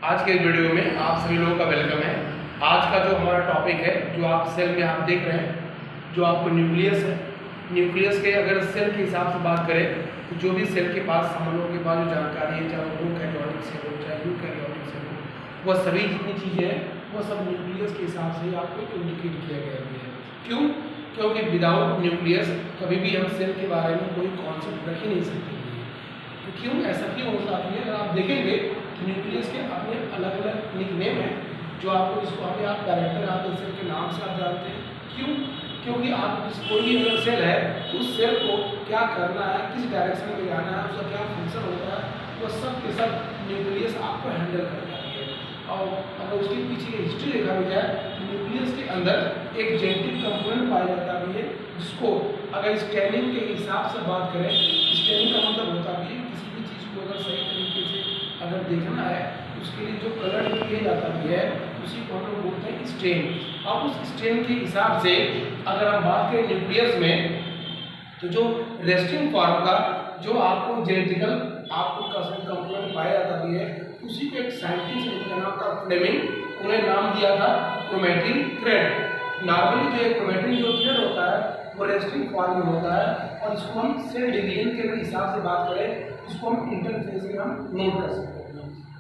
आज के वीडियो में आप सभी लोगों का वेलकम है। आज का जो हमारा टॉपिक है, जो आप सेल में आप देख रहे हैं, जो आपको न्यूक्लियस है, न्यूक्लियस के अगर सेल के हिसाब से बात करें तो जो भी सेल के पास हम लोगों के पास जो जानकारी है, चाहे वो प्रोकैरियोटिक सेल हो चाहे यूकैरियोटिक सेल हो, वह सभी जितनी चीज़ें हैं वो सब न्यूक्लियस के हिसाब से ही आपको इंडिकेट किया गया है। क्यों? क्योंकि विदाउट न्यूक्लियस कभी भी हम सेल के बारे में कोई कॉन्सेप्ट रख ही नहीं सकते। तो क्यों ऐसा क्यों होता है? अगर आप देखेंगे न्यूक्लियस के अपने अलग अलग निकनेम हैं, जो आपको इसको अभी आप डायरेक्टर आप सेल के नाम से आप जानते हैं। क्यों? क्योंकि आप कोई भी अगर सेल है तो उस सेल को क्या करना है, किस डायरेक्शन में जाना है, उसका क्या फंक्शन होता है, वो सब के सब न्यूक्लियस आपको हैंडल कर पाती है। और अगर उसके पीछे की हिस्ट्री देखा भी जाए तो न्यूक्लियस के अंदर एक जेनेटिक कंपोनेंट पाया जाता भी है, जिसको अगर स्कैनिंग के हिसाब से बात करें, स्कैनिंग का मतलब होता भी है किसी भी चीज़ को अगर सही तरीके से अगर देखना है उसके लिए जो कलर किया जाता भी है उसी को हम लोग बोलते हैं स्टेन। अब उस स्टेन के हिसाब से अगर हम बात करें न्यूक्लियस में, तो जो रेस्टिंग फॉर्म का जो आपको जेनेटिकल आपको कंपोनेंट पाया जाता भी है, उसी को एक साइंटिस्ट जिनका नाम था फ्लेमिंग, उन्हें नाम दिया था क्रोमैटिन थ्रेड। नॉर्मली जो क्रोमैटिन जो थ्रेड होता है वो रेस्टिंग फॉर्म में होता है, और इसको हम सेल डिवीजन के हिसाब से बात करें, इसको हम इंटरफेस में हम नोट कर सकते हैं।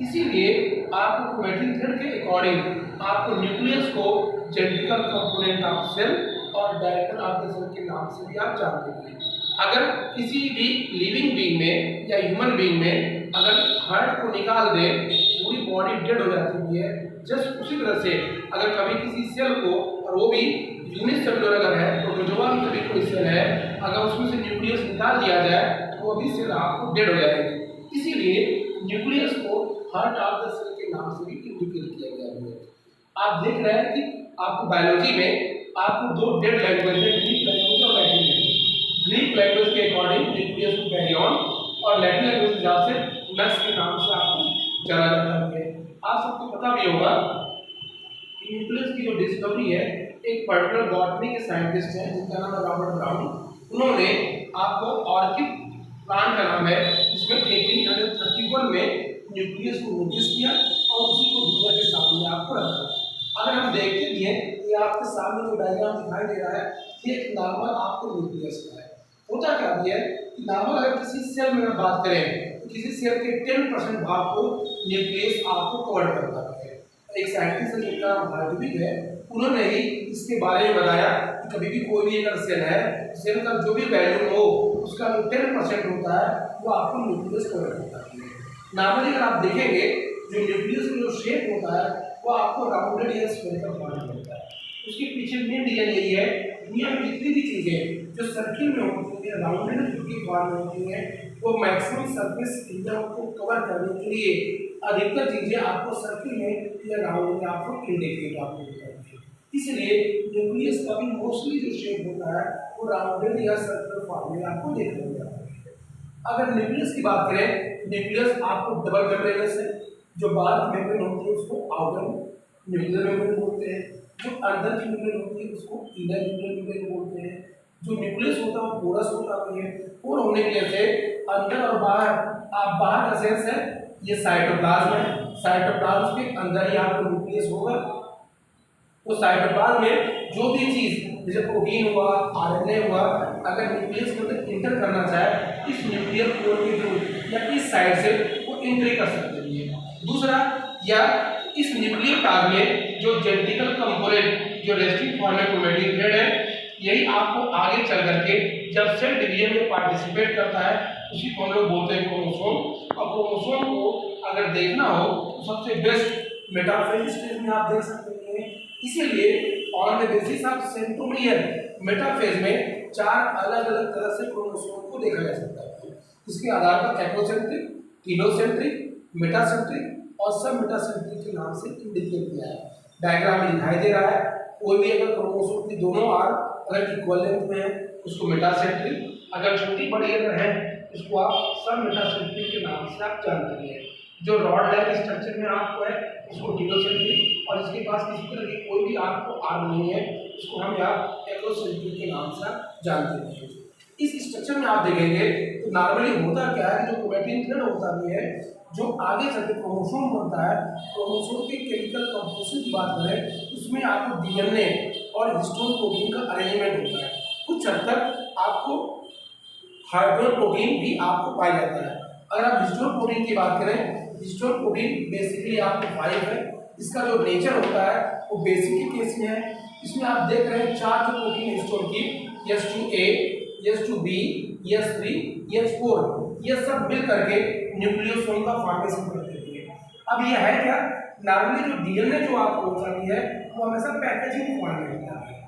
इसीलिए आपको क्रोमैटिन थ्रेड के अकॉर्डिंग आपको न्यूक्लियस को जेनेटिकल कंपोनेंट ऑफ सेल और डायरेक्टर ऑफ द सेल के नाम से भी आप जानते हैं। अगर किसी भी लिविंग बीइंग में या ह्यूमन बीइंग में अगर हार्ट को निकाल दे, पूरी बॉडी डेड हो जाती है। जस्ट उसी तरह से अगर कभी किसी सेल को, और वो भी यूनिसेलुलर अगर है, प्रोटोजोआ की कभी कोई सेल है, अगर उसमें से न्यूक्लियस निकाल दिया जाए तो वो भी सेल आपको डेड हो जाएगी। इसीलिए न्यूक्लियस को हार्ट ऑफ द सेल के नाम से भी इंडिकेट किया गया है। आप देख रहे हैं कि आपको बायोलॉजी में आपको दो डेड लैंग्वेज है, ग्रीक लैंग्वेज और लैटिन लैंग्वेज। ग्रीक लैंग्वेज के अकॉर्डिंग न्यूक्लियस को कैरी ऑन, और लैटिन लैंग्वेज के हिसाब से नस के नाम से आपको जाना जाता है। आप सबको पता भी होगा कि न्यूक्लियस की जो डिस्कवरी है एक पर्टिकुलर बॉटनी के साइंटिस्ट हैं जिनका नाम है रॉबर्ट ब्राउन। उन्होंने आपको ऑर्किड प्लांट का नाम है, जिसमें 1831 में न्यूक्लियस को नोटिस किया और उसी को दुनिया के सामने आपको रखा। अगर हम देखते भी हैं, ये आपके सामने जो डायग्राम दिखाई दे रहा है, ये एक नॉर्मल आपको न्यूक्लियस का है। होता क्या है कि नॉर्मल अगर किसी सेल में बात करें तो किसी सेल के 10% भाग को न्यूक्लियस आपको कवर करता है। एक साइंटिस्ट जिनका नाम हार्टविग है, उन्होंने ही इसके बारे में बताया कि कभी भी कोई भी अगर सेल है, सेल का जो भी वैल्यू हो उसका जो 10% होता है वो आपको न्यूक्लियस कवर करता है। नॉर्मली अगर आप देखेंगे जो न्यूक्लियस का जो शेप होता है वो आपको राउंडेड या स्फेरिकल फॉर्म में होता है। उसके पीछे मेन रीजन यही है, दुनिया में जितनी भी चीज़ें जो सर्किल में होती है, राउंडेड की फॉर्म में होती हैं, वो मैक्सिमम सरफेस एरिया को कवर करने के लिए अधिकतर चीज़ें आपको सर्किल में या राउंड में आपको इंडिकेट आपको करती है। इसलिए न्यूक्लियस का भी मोस्टली जो शेप होता है वो राउंडेड या सर्कुलर फॉर्म में आपको देखने को मिलता है। अगर न्यूक्लियस की बात करें, न्यूक्लियस आपको डबल मेम्ब्रेनस है। जो बाहर मेम्ब्रेन होती है उसको आउटर न्यूक्लियर मेम्ब्रेन बोलते हैं, जो अंदर की मेम्ब्रेन होती है उसको इनर न्यूक्लियर मेम्ब्रेन बोलते हैं। जो न्यूक्लियस होता है वो पोरस होता है। पोर होने की वजह से अंदर और बाहर, आप बाहर का सेंस है ये साइटोप्लाज्म है, साइटोप्लाज्म के अंदर ही आपको न्यूक्लियस होगा। तो साइटोप्लाज्म में जो भी चीज जैसे प्रोटीन हुआ, आरएनए हुआ, अगर न्यूक्लियस के अंदर इंटर करना चाहे इस न्यूक्लियर पोर के थ्रू या इस साइड से वो एंट्री कर सकते हैं। दूसरा, या इस न्यूक्लियर प्लाज्म में जो जेनेटिकल कंपोनेंट जो रेस्टिंग फॉर्म में क्रोमैटिन थ्रेड है, यही आपको आगे चल करके जब सेल डिवीजन में पार्टिसिपेट करता है उसी को हम लोग बोलते हैं क्रोमोसोम। और क्रोमोसोम को अगर देखना हो तो सबसे बेस्ट मेटाफेज स्टेज में आप देख सकते हैं। इसीलिए on the basis of centromere metaphase में 4 अलग अलग तरह से क्रोमोसोम को देखा जा सकता है। इसके आधार पर एपोसेंट्रिक, टीलोसेंट्रिक, मेटासेंट्रिक और सब मेटासेंट्रिक के नाम से इंडिकेट किया है। डायग्राम में दिखाई दे रहा है, कोई भी अगर क्रोमोसोम की दोनों आर अगर इक्वल लेंथ में है उसको मेटासेंट्रिक, अगर छोटी बड़ी अगर है इसको आप सब मेटासेंट्रिक के नाम से आप जानते हैं। जो रॉड लाइक स्ट्रक्चर में आपको है उसको टीलोसेंट्रिक, और इसके पास किसी तरह की कोई भी आपको आर्म नहीं है उसको हम यहाँ एपोसेंट्रिक के नाम से आप जानते हैं। इस स्ट्रक्चर में आप देखेंगे तो नॉर्मली होता क्या है, जो क्रोमैटिन थ्रेड होता भी है जो आगे चल के क्रोमोसोम बनता है, क्रोमोसोम के केमिकल कंपोजिशन की बात करें उसमें आपको डीएनए और हिस्टोन प्रोटीन का अरेंजमेंट होता है। कुछ हद तक आपको हाइड्रोजन प्रोटीन भी आपको पाया जाता है। अगर आप हिस्टोन प्रोटीन की बात करें, हिस्टोन प्रोटीन बेसिकली आपको 5 है। इसका जो नेचर होता है वो बेसिक के केस में है। इसमें आप देख रहे हैं 4 जो प्रोटीन हिस्टोन की, S2A, S2B, S3, S4, ये सब मिल करके न्यूक्लियोसोम का फॉर्मेशन कर देती है। अब ये है क्या, नॉर्मली जो डीएनए जो आपको होती है वो हमेशा पैकेजिंग फॉर्म में होता है।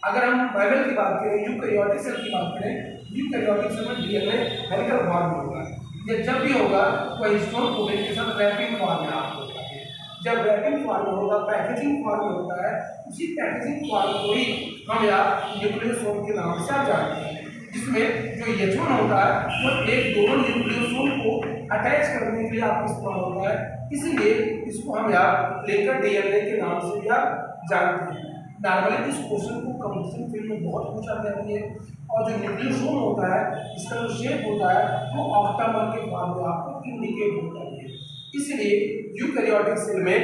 अगर हम बाइबल की बात करें, यूकैरियोटिक सेल की बात करें, यूकैरियोटिक सेल में डीएनए हेलिकल फॉर्म में होगा। ये जब भी होगा वह हिस्टोन प्रोटीन के साथ रैपिंग फॉर्म में आपको होता है। जब रैपिंग फॉर्म में होगा, पैकेजिंग फॉर्म में होता है, उसी पैकेजिंग फॉर्म को ही हम यहाँ न्यूक्लियोसोम के नाम से आप जानते हैं। जिसमें जो H1 होता है वो एक दोनों न्यूक्लियोसोम को अटैच करने के लिए आपको इस्तेमाल होता है, इसीलिए इसको हम यहाँ लिंकर डीएनए के नाम से भी आप जानते हैं। नॉर्मली इस क्वेश्चन को कंपटीशन फील्ड में बहुत पूछा जाती है। और जो न्यूक्लियोसोम होता है इसका जो शेप होता है वो ऑक्टामर के फॉर्म में आपको इंडिकेट होता है। इसलिए यूकैरियोटिक सेल में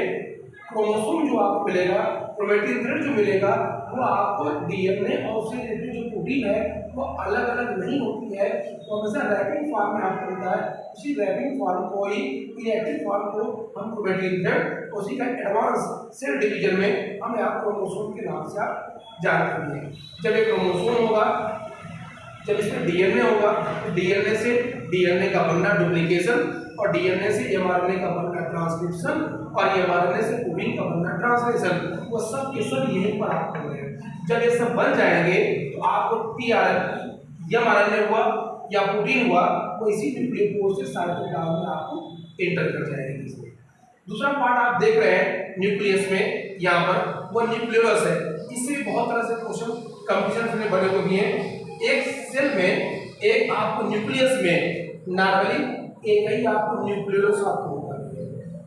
क्रोमोसोम जो आपको मिलेगा, क्रोमैटिन थ्रेड जो मिलेगा, वो आपको डीएनए और उससे रिलेटेड जो प्रोटीन है वो अलग अलग नहीं होती है, वो हमेशा रैपिंग फॉर्म में आपको मिलता है। उसी रैपिंग फॉर्म को ही, इनएक्टिव फॉर्म को हम क्रोमैटिन थ्रेड, उसी का एडवांस सेल डिवीजन में हम यहाँ क्रोमोसोम के नाम से आप जानते हैं। जब ये क्रोमोसोम होगा, जब इसमें डीएनए होगा, तो डीएनए से डीएनए का बनना डुप्लीकेशन, और डीएनए से एमआरएनए का बनना ट्रांसक्रिप्शन, और एमआरएनए से प्रोटीन का बनना ट्रांसलेशन। वो सब के सब यहीं पर आप कर रहे हैं। जब ये सब बन जाएंगे तो आपको टीआरएन एमआरएनए हुआ या प्रोटीन हुआ, वो इसी न्यूक्लियोपोर से साइटोप्लाज्म में आपको एंटर कर जाएंगे। इसमें दूसरा पार्ट आप देख रहे हैं न्यूक्लियस में, यहाँ पर वो न्यूक्लियोलस है। इससे बहुत तरह से क्वेश्चन कंपटीशन में बने हुए भी हैं। एक सेल में, एक आपको न्यूक्लियस में नॉर्मली एक ही आपको न्यूक्लियोलस आपको होता है,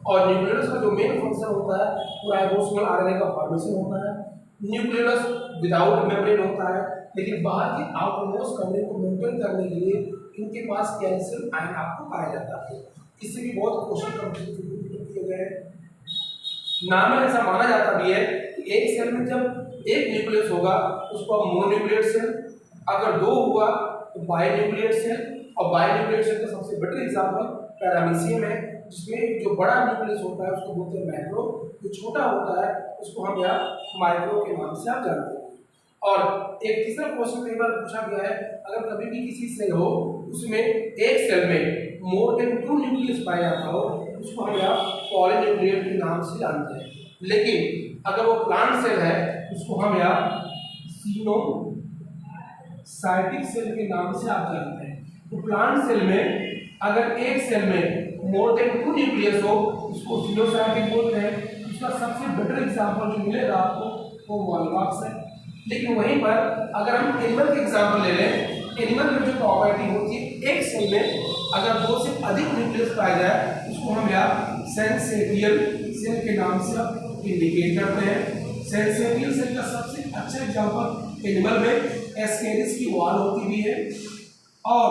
और न्यूक्लियोलस का जो मेन फंक्शन होता है वो राइबोसोमल आरएनए का फॉर्मेशन होता है। न्यूक्लियोलस विदाउट मेम्ब्रेन होता है, लेकिन बाहर के आउटरमोस्ट कवरेज को मेंटेन करने के लिए इनके पास कैल्शियम आयन आपको पाया जाता है। इससे भी बहुत क्वेश्चन कंपटीशन किए गए हैं। नॉर्मल ऐसा माना जाता भी है कि एक सेल में जब एक न्यूक्लियस होगा उसको हम मोनोन्यूक्लिएट सेल, अगर 2 हुआ तो बाइन्यूक्लिएट सेल, और बाइन्यूक्लिएट सेल का सबसे बेटर एग्जांपल पैरामीशियम है, जिसमें जो बड़ा न्यूक्लियस होता है उसको बोलते हैं मैक्रो, जो छोटा होता है उसको हम यहाँ माइक्रो के नाम से आप जानते हैं। और एक तीसरा क्वेश्चन कई बार पूछा गया है, अगर कभी भी किसी सेल हो उसमें एक सेल में मोर देन 2 न्यूक्लियस पाया जाता हो, उसको हम यहाँ पॉलीन्यूक्लिएट के नाम से जानते हैं। लेकिन अगर वो प्लांट सेल है उसको हम यहाँ साइटिक सेल के नाम से आप जानते हैं। तो प्लांट सेल में अगर एक सेल में मोर देन 2 न्यूक्लियस हो उसको सिनोसाइटिक बोलते हैं। उसका सबसे बेटर एग्जांपल जो मिलेगा आपको वो वॉलमार्क्स है। लेकिन वहीं पर अगर हम एनिमल के एग्जांपल ले लें, एनिमल में जो प्रॉपर्टी होती है एक सेल में अगर 2 से अधिक न्यूक्लियस पाया जाए उसको हम यहाँ सेंसेटियल सेल के नाम से इंडिकेट करते हैं। सेंसेटियल सेल का सबसे अच्छा एग्जांपल एनिमल में एस्केरिस की वॉल होती भी है, और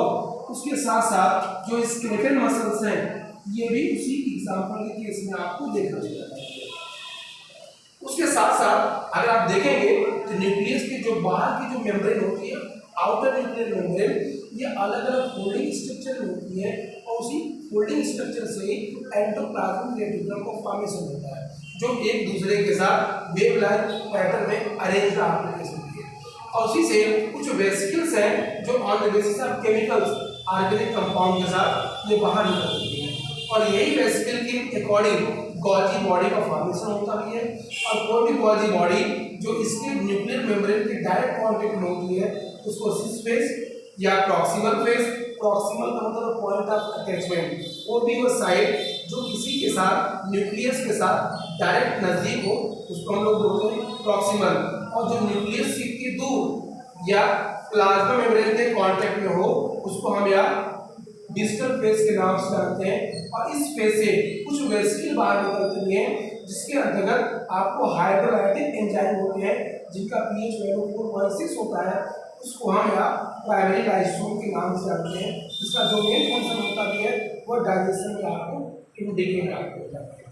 उसके साथ साथ जो स्केलेटल मसल्स हैं ये भी उसी एग्जांपल के केस में आपको देखा जाता है। उसके साथ साथ अगर आप देखेंगे तो न्यूक्लियस के जो बाहर की जो मेम्ब्रेन होती है, आउटर न्यूक्लियर मेम्ब्रेन, ये अलग अलग फोल्डिंग स्ट्रक्चर होती है, और उसी फोल्डिंग स्ट्रक्चर से ही एंडोप्लाज्मिक रेटिकुलम का फॉर्मेशन होता है, जो एक दूसरे के साथ वेव लाइक पैटर्न में अरेंज होती है। और उसी से कुछ वेसिकल्स हैं जो on the basis of chemicals organic compound के साथ ये बाहर निकलती है, और यही वेसिकल के अकॉर्डिंग गॉल्जी बॉडी का फॉर्मेशन होता भी है। और कोई भी गॉल्जी बॉडी जो इसके न्यूक्लियर मेम्ब्रेन के डायरेक्ट कांटेक्ट में होती है उसको सिस फेस या प्रॉक्सिमल फेस, प्रॉक्सिमल का मतलब पॉइंट ऑफ अटैचमेंट, वो भी वो साइड जो किसी के साथ न्यूक्लियस के साथ डायरेक्ट नजदीक हो उसको हम लोग बोलते हैं प्रॉक्सिमल, और जो न्यूक्लियस के दूर या प्लाज्मा मेम्ब्रेन के कांटेक्ट में हो उसको हम या डिस्टल फेस के नाम से जानते हैं। और इस फेस से कुछ वेसिकल बाहर निकलती हैं जिसके अंतर्गत आपको हाइड्रोलाइटिक एंजाइम होते हैं जिनका पीएच वैल्यू 4.6 होता है, उसको हम यहाँ प्राइमरी लाइसोसोम के नाम से जानते हैं। इसका जो मेन फंक्शन होता भी है वो डाइजेशन में आपको फिर देखेंगे आपको।